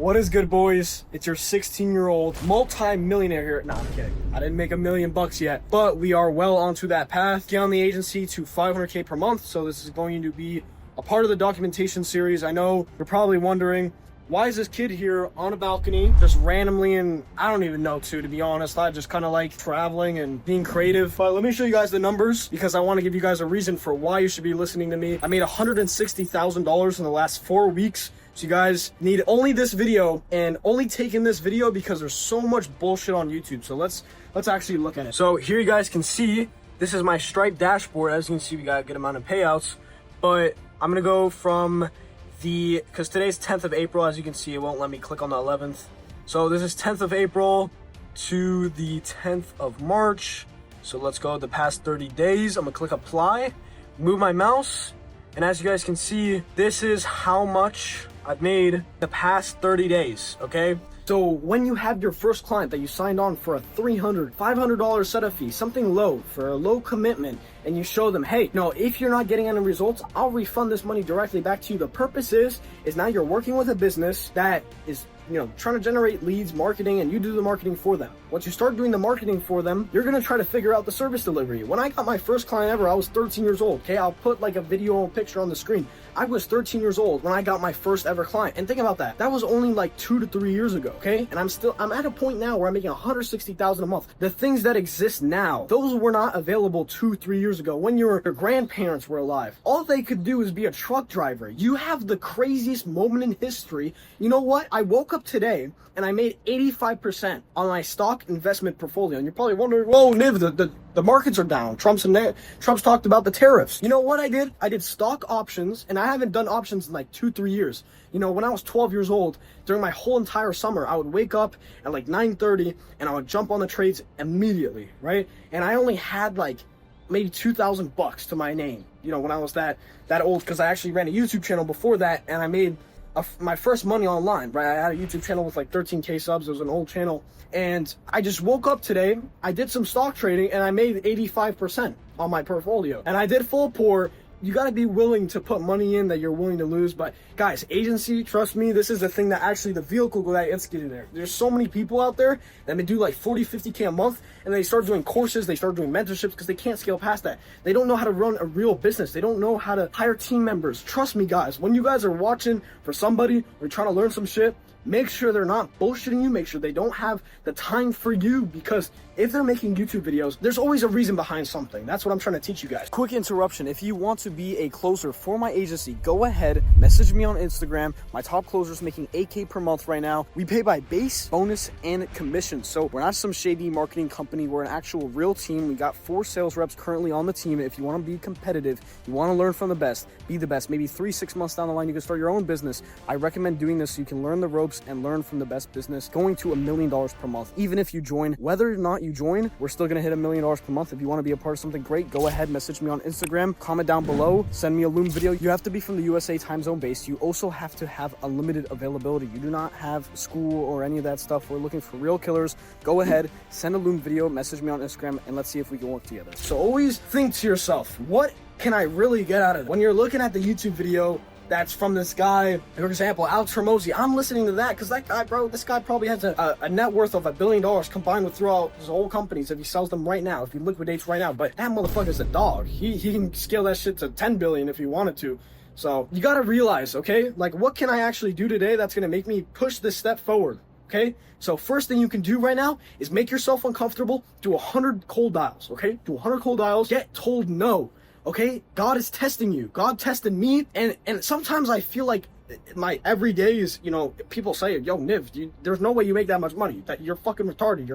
What is good, boys? It's your 16-year-old multi-millionaire here. Nah, I'm kidding. I didn't make $1 million yet, but we are well onto that path. Get on the agency to 500K per month. So this is going to be a part of the documentation series. I know you're probably wondering, why is this kid here on a balcony just randomly? And I don't even know to be honest. I just kind of like traveling and being creative. But let me show you guys the numbers because I want to give you guys a reason for why you should be listening to me. I made $160,000 in the last 4 weeks. So you guys need only this video and only taking this video because there's so much bullshit on YouTube. So let's actually look at it. So here you guys can see, this is my Stripe dashboard. As you can see, we got a good amount of payouts, but I'm gonna go from because today's 10th of April, as you can see, it won't let me click on the 11th. So this is 10th of April to the 10th of March. So let's go the past 30 days. I'm gonna click apply, move my mouse, and as you guys can see, this is how much I've made the past 30 days, okay? So when you have your first client that you signed on for a $300, $500 setup fee, something low for a low commitment, and you show them, hey, no, if you're not getting any results, I'll refund this money directly back to you. The purpose is now you're working with a business that is, trying to generate leads, marketing, and you do the marketing for them. Once you start doing the marketing for them, you're gonna try to figure out the service delivery. When I got my first client ever, I was 13 years old, okay? I'll put like a video or picture on the screen. I was 13 years old when I got my first ever client. And think about that. That was only like 2 to 3 years ago, okay? And I'm at a point now where I'm making $160,000 a month. The things that exist now, those were not available 2-3 years ago when your grandparents were alive. All they could do is be a truck driver. You have the craziest moment in history. You know what? I woke up today and I made 85% on my stock investment portfolio. And you're probably wondering, whoa, Niv, the markets are down. Trump's talked about the tariffs. You know what I did? I did stock options, and I haven't done options in like 2-3 years. When I was 12 years old, during my whole entire summer, I would wake up at like 9:30 and I would jump on the trades immediately, right? And I only had like maybe $2,000 to my name, when I was that old, because I actually ran a YouTube channel before that, and I made my first money online, right? I had a YouTube channel with like 13K subs. It was an old channel. And I just woke up today, I did some stock trading, and I made 85% on my portfolio. And I did full pour. You got to be willing to put money in that you're willing to lose. But guys, agency, trust me, this is the thing that actually the vehicle that gets you there. There's so many people out there that may do like 40-50K a month, and they start doing courses, they start doing mentorships because they can't scale past that. They don't know how to run a real business. They don't know how to hire team members. Trust me, guys, when you guys are watching for somebody or trying to learn some shit, make sure they're not bullshitting you. Make sure they don't have the time for you, because if they're making YouTube videos, there's always a reason behind something. That's what I'm trying to teach you guys. Quick interruption. If you want to be a closer for my agency, go ahead, message me on Instagram. My top closer is making $8K per month right now. We pay by base, bonus, and commission. So we're not some shady marketing company. We're an actual real team. We got 4 sales reps currently on the team. If you want to be competitive, you want to learn from the best, be the best. Maybe 3-6 months down the line, you can start your own business. I recommend doing this so you can learn the ropes and learn from the best business, going to $1 million per month. Even if you join, whether or not you join, we're still gonna hit $1 million per month. If you want to be a part of something great, go ahead, message me on Instagram, comment down below, send me a Loom video. You have to be from the USA time zone based. You also have to have unlimited availability. You do not have school or any of that stuff. We're looking for real killers. Go ahead, send a Loom video, message me on Instagram, and let's see if we can work together. So always think to yourself, what can I really get out of it? When you're looking at the YouTube video that's from this guy, for example, Alex Hormozi, I'm listening to that because that guy, bro, this guy probably has a net worth of $1 billion combined with throughout his whole companies if he sells them right now, if he liquidates right now. But that motherfucker's a dog. He can scale that shit to 10 billion if he wanted to. So you gotta realize, okay, like, what can I actually do today that's gonna make me push this step forward? Okay, so first thing you can do right now is make yourself uncomfortable. Do 100 cold dials, okay? Do 100 cold dials. Get told no. Okay, God is testing you. God tested me, and sometimes I feel like my everyday is, people say, yo, Niv, there's no way you make that much money. That you're fucking retarded.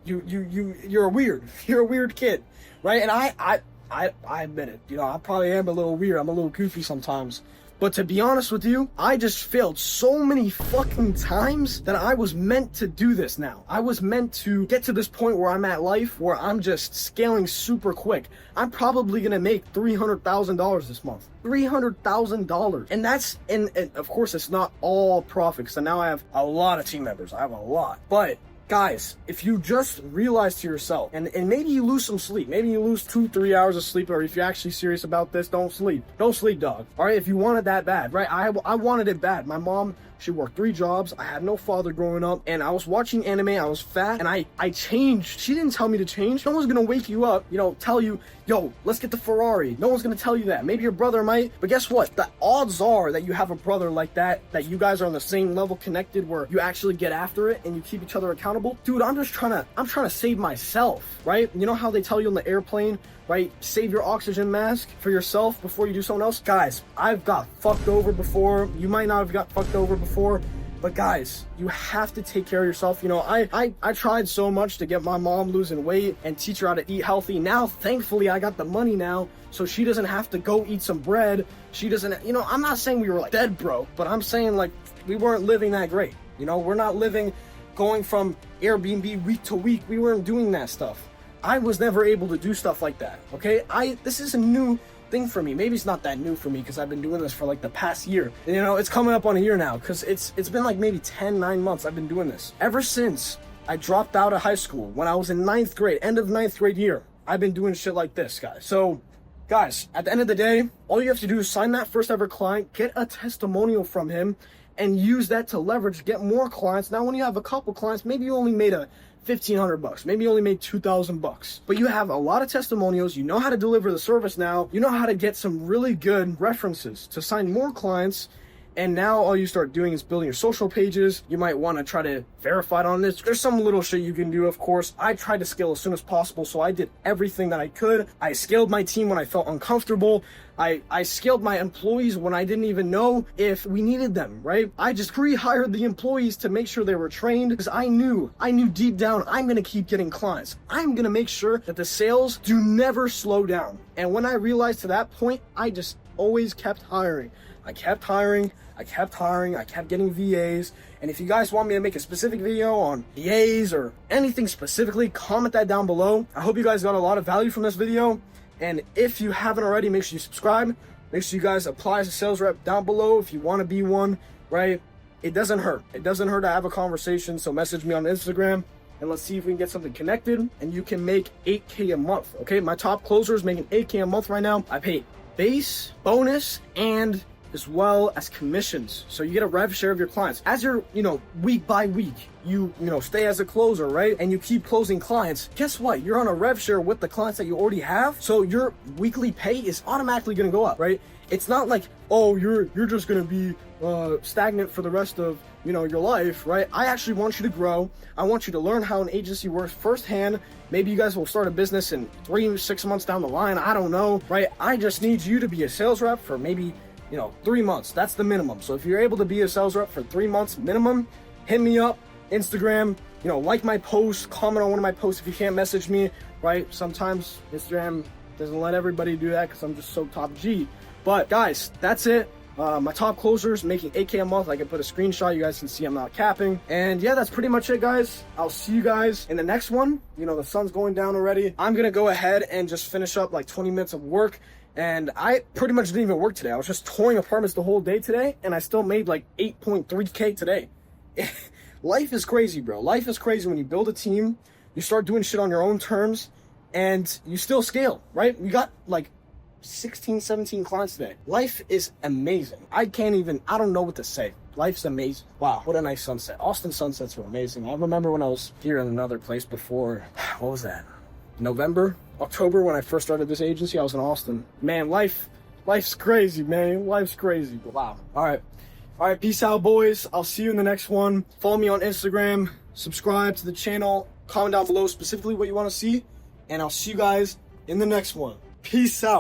You're weird. You're a weird kid, right? And I admit it. I probably am a little weird. I'm a little goofy sometimes. But to be honest with you, I just failed so many fucking times that I was meant to do this now. I was meant to get to this point where I'm at life, where I'm just scaling super quick. I'm probably gonna make $300,000 this month. $300,000. And of course it's not all profit, because now I have a lot of team members. I have a lot. But guys, if you just realize to yourself, and maybe you lose some sleep, maybe you lose 2-3 hours of sleep, or if you're actually serious about this, don't sleep, dog. All right, if you want it that bad, right? I wanted it bad. My mom She worked 3 jobs. I had no father growing up, and I was watching anime. I was fat, and I changed. She didn't tell me to change. No one's gonna wake you up, tell you, yo, let's get the Ferrari. No one's gonna tell you that. Maybe your brother might, but guess what? The odds are that you have a brother like that you guys are on the same level connected, where you actually get after it and you keep each other accountable. Dude, I'm trying to save myself, right? You know how they tell you on the airplane, right? Save your oxygen mask for yourself before you do someone else. Guys, I've got fucked over before. You might not have got fucked over before, but guys, you have to take care of yourself. I tried so much to get my mom losing weight and teach her how to eat healthy. Now, thankfully, I got the money now, so she doesn't have to go eat some bread. She doesn't, I'm not saying we were like dead broke, but I'm saying like we weren't living that great. We're not living, going from Airbnb week to week. We weren't doing that stuff. I was never able to do stuff like that, okay? This is a new thing for me. Maybe it's not that new for me because I've been doing this for like the past year. And, it's coming up on a year now because it's been like maybe 9 months I've been doing this. Ever since I dropped out of high school when I was in 9th grade, end of 9th grade year, I've been doing shit like this, guys. So, guys, at the end of the day, all you have to do is sign that first ever client, get a testimonial from him, and use that to leverage, get more clients. Now, when you have a couple clients, maybe you only made $1,500, maybe you only made $2,000, but you have a lot of testimonials. You know how to deliver the service now. You know how to get some really good references to sign more clients. And now all you start doing is building your social pages. You might want to try to verify it on this. There's some little shit you can do, of course. I tried to scale as soon as possible, so I did everything that I could. I scaled my team when I felt uncomfortable. I scaled my employees when I didn't even know if we needed them, right? I just pre-hired the employees to make sure they were trained because I knew deep down I'm going to keep getting clients. I'm going to make sure that the sales do never slow down. And when I realized to that point, I just always kept hiring. I kept hiring, I kept getting VAs. And if you guys want me to make a specific video on VAs or anything specifically, comment that down below. I hope you guys got a lot of value from this video. And if you haven't already, make sure you subscribe. Make sure you guys apply as a sales rep down below if you want to be one, right? It doesn't hurt. It doesn't hurt to have a conversation. So message me on Instagram and let's see if we can get something connected and you can make $8K a month. Okay, my top closer is making $8K a month right now. I pay base, bonus, and as well as commissions. So you get a rev share of your clients. As you're, week by week, you stay as a closer, right? And you keep closing clients. Guess what? You're on a rev share with the clients that you already have. So your weekly pay is automatically going to go up, right? It's not like, oh, you're just going to be stagnant for the rest of, your life, right? I actually want you to grow. I want you to learn how an agency works firsthand. Maybe you guys will start a business in 3-6 months down the line. I don't know, right? I just need you to be a sales rep for maybe 3 months. That's the minimum. So if you're able to be a sales rep for 3 months minimum, hit me up, Instagram, like my post, comment on one of my posts if you can't message me, right? Sometimes Instagram doesn't let everybody do that because I'm just so top G. But guys, that's it. My top closers making $8K a month. I can put a screenshot. You guys can see I'm not capping. And yeah, that's pretty much it, guys. I'll see you guys in the next one. The sun's going down already. I'm going to go ahead and just finish up like 20 minutes of work. And I pretty much didn't even work today. I was just touring apartments the whole day today, and I still made like 8.3K today. Life is crazy, bro. Life is crazy when you build a team, you start doing shit on your own terms, and you still scale, right? We got like 16, 17 clients today. Life is amazing. I don't know what to say. Life's amazing. Wow, what a nice sunset. Austin sunsets were amazing. I remember when I was here in another place before, what was that? October, when I first started this agency, I was in Austin. Man, life's crazy, man. Life's crazy. Wow. All right, peace out, boys. I'll see you in the next one. Follow me on Instagram, subscribe to the channel, comment down below specifically what you want to see, and I'll see you guys in the next one. Peace out.